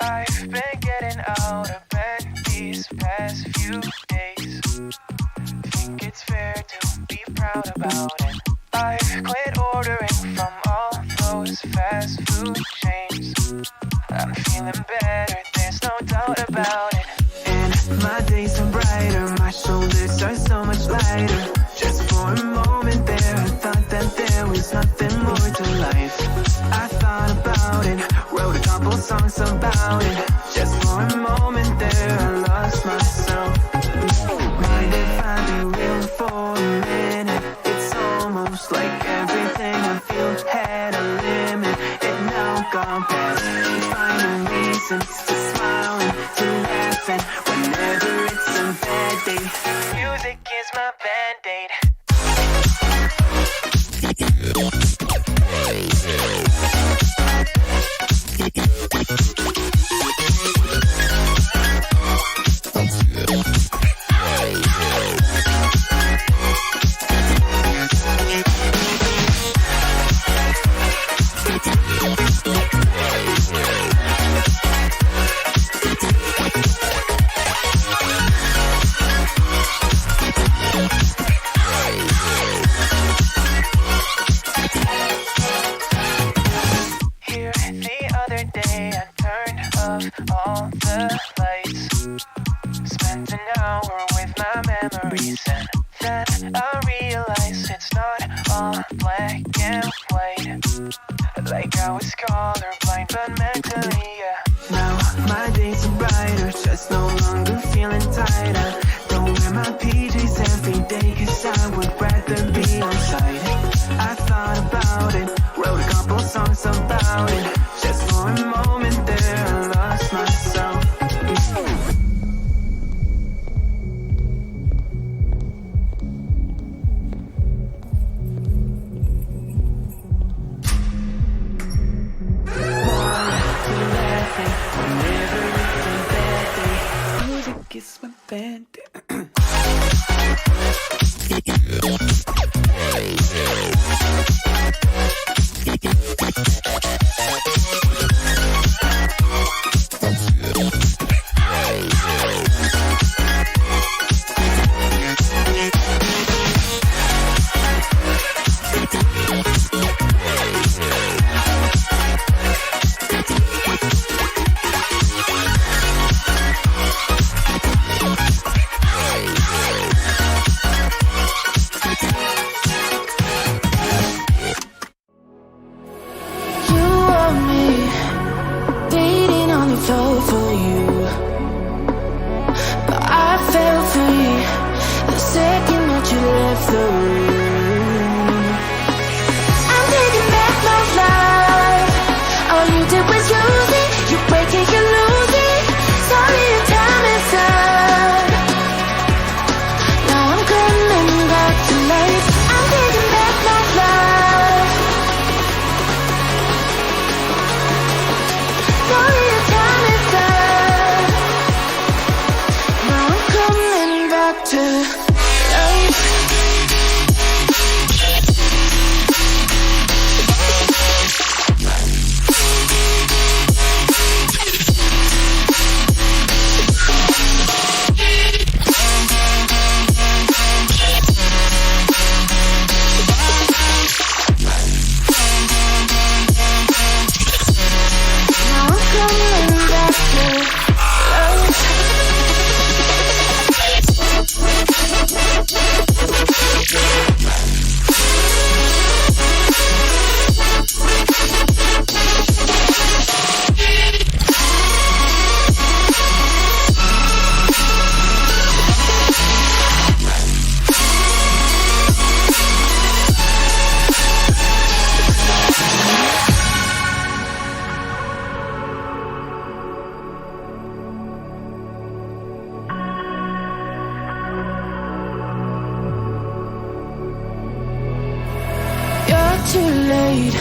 I've been getting out of bed these past few days. Think it's fair to be proud about it. I've quit ordering from all those fast food chains. I'm feeling better, there's no doubt about it. And my days are brighter, my shoulders are so much lighter. Just for a moment there, I thought that there was nothing more to life. I thought about it, wrote a couple songs about it. Just for a moment there, I lost myself. Mind if I be real for a minute? It's almost like everything I feel had a limit. It now gone past. Finding reasons to smile and to laugh, and whenever it's a bad day, music is my band-aid. All the lights, spent an hour with my memories, and then I realized it's not all black and white. Like I was colorblind, but mentally, yeah. Now my days are brighter, just no longer feeling tired. I don't wear my PJs every day, 'cause I would rather be on site. I thought about it, wrote a couple songs about it. Just for a moment there, I lost myself. Whenever it's a bad day, music is my band. For you, but I fell free the second that you left the room. I'm taking back my life. All you did was use it. You break it, you lose it. Sorry, your time is up. Now I'm coming back to life. I'm taking back my life. Sorry, your time is to life. Now I'm coming back to life. Too late,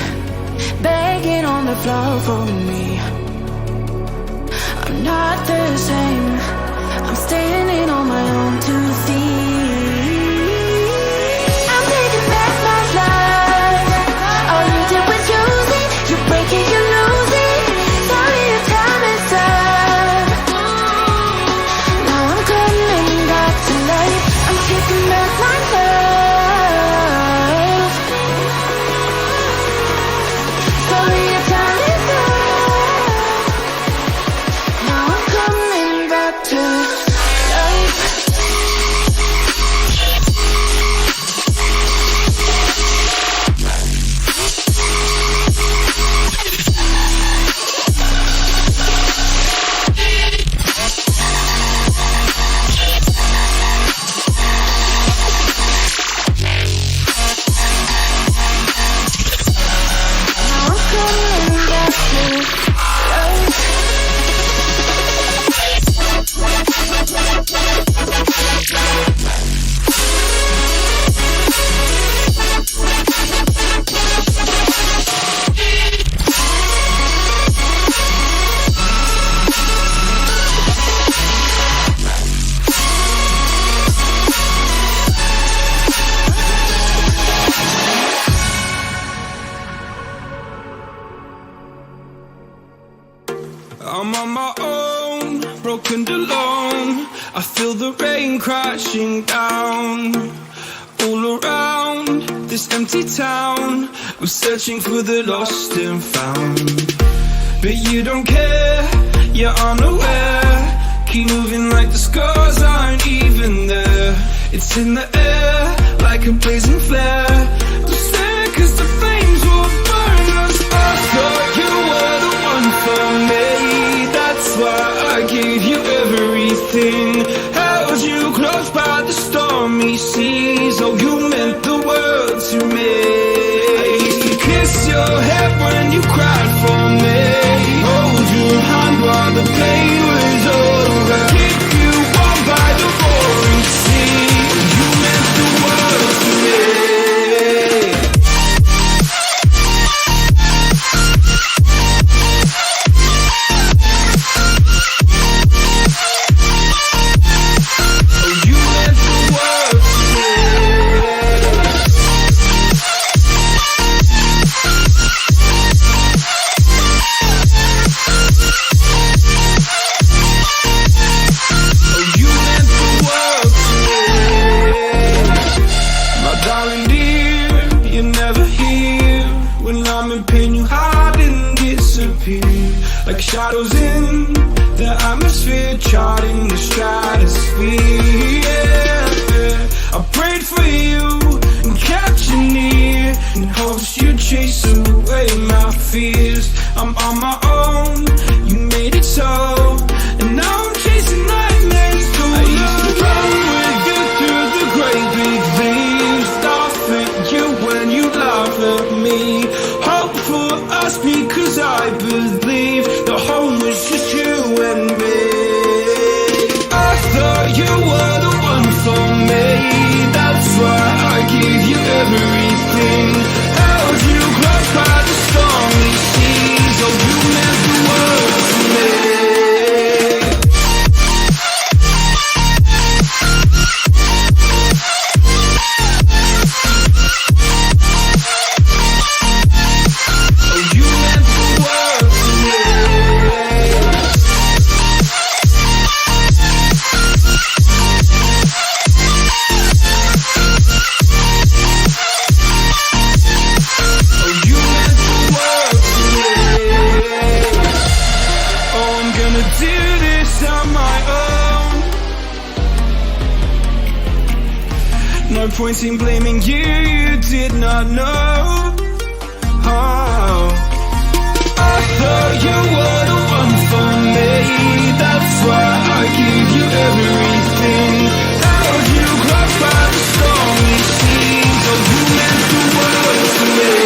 begging on the floor for me. I'm not the same, I'm standing on my own 2 feet. I'm taking back my life. All you did was use it. You break it, you lose it. Sorry, your time is up. I'm on my own, broken and alone. I feel the rain crashing down all around this empty town. I'm searching for the lost and found, but you don't care, you're unaware. Keep moving like the scars aren't even there. It's in the air like a blazing flare. Don't stare 'cause the flames will burn us. I thought you were the one for me. That's why I gave you everything. Held you close by the stormy seas. Oh, you meant the world to me. I used to kiss your head when you cried for me. Hold your hand while the pain was over. Keep you warm by the roaring sea. You meant the world to me. Like shadows in the atmosphere, charting the stratosphere. Yeah. I prayed for you and kept you near, in hopes you'd chase away my fears. I'm on my own, you made it so, and now I'm chasing nightmares too. I used to run with you through the great big leaves, laugh at you when you laugh at me. Hope for us because I believe the home was just you and me. I thought you were the one for me. That's why I gave you everything. Held you close by the stormy seas. Oh, you meant the world to me. No point in blaming you, you did not know. Oh, I thought you were the one for me. That's why I gave you everything. Held you close by the stormy seas. Oh, you meant the world to me.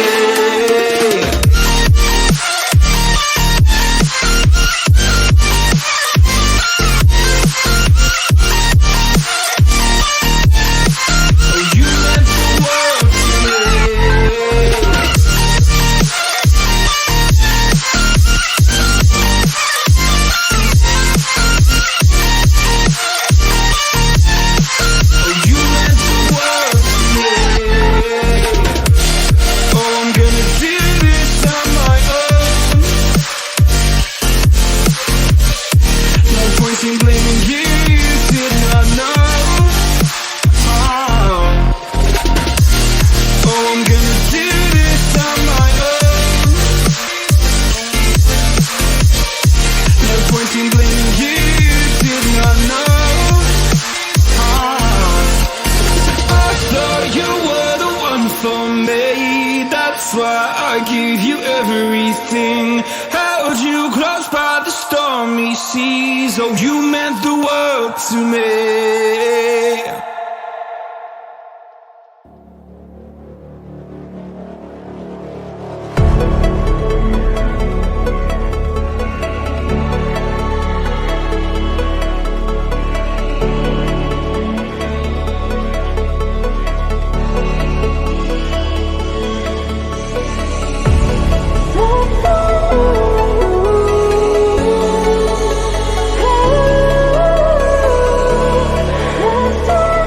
That's why I gave you everything. Held you close by the stormy seas. Oh, you meant the world to me. Let's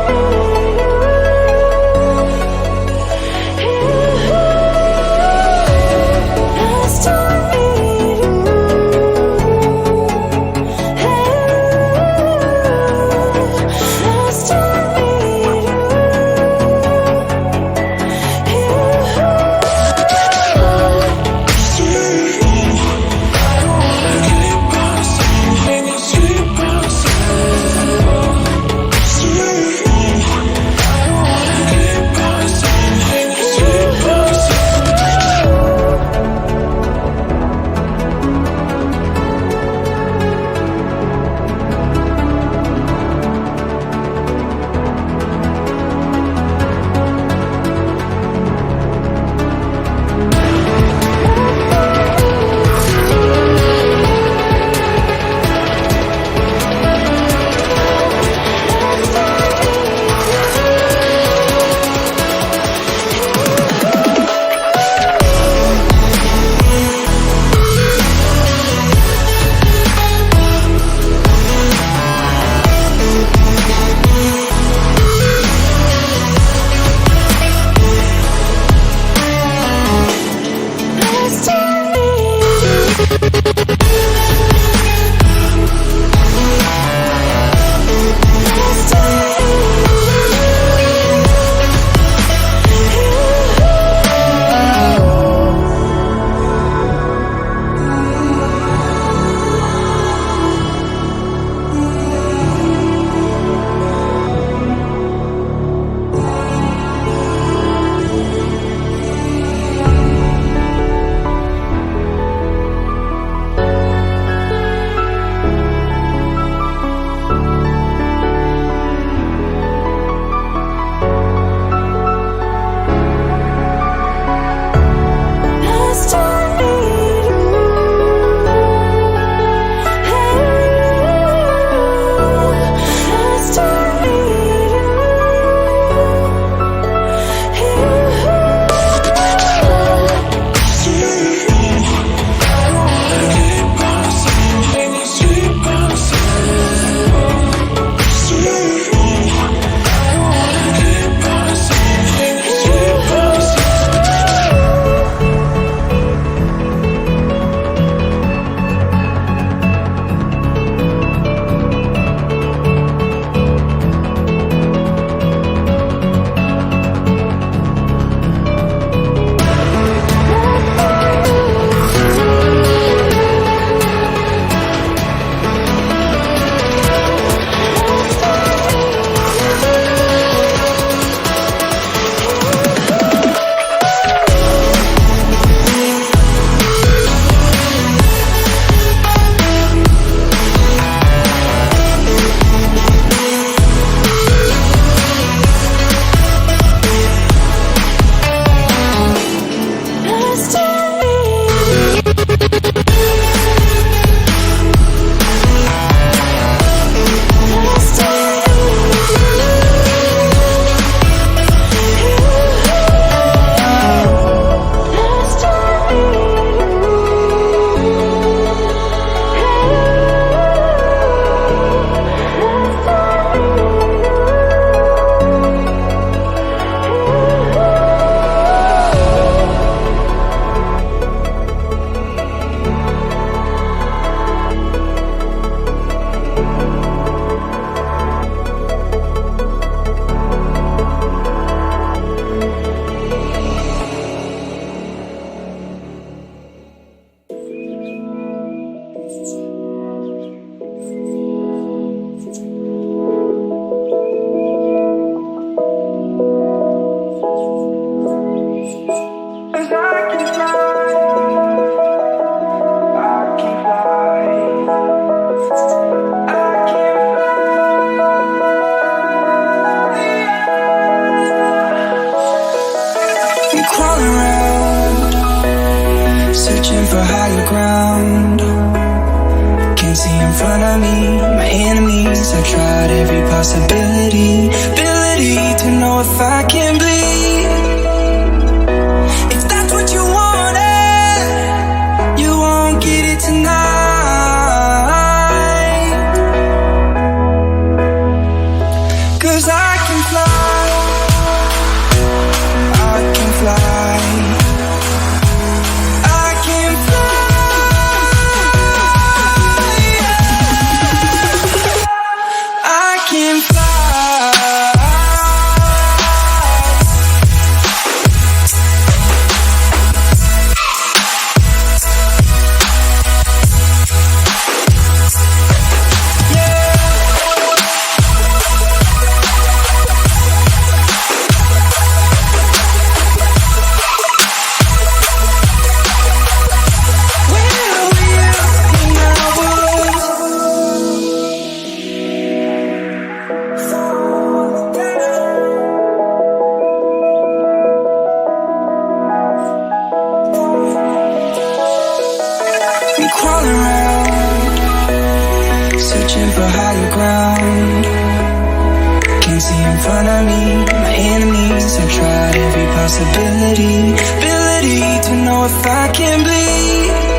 higher ground. Can't see in front of me, my enemies. I've tried every possibility, ability to know if I can bleed. If that's what you wanted, you won't get it tonight. 'Cause I can fly, I can fly, I can fly, I can fly. Crawling around, searching for higher ground. Can't see in front of me, my enemies. I've tried every possibility, ability to know if I can bleed.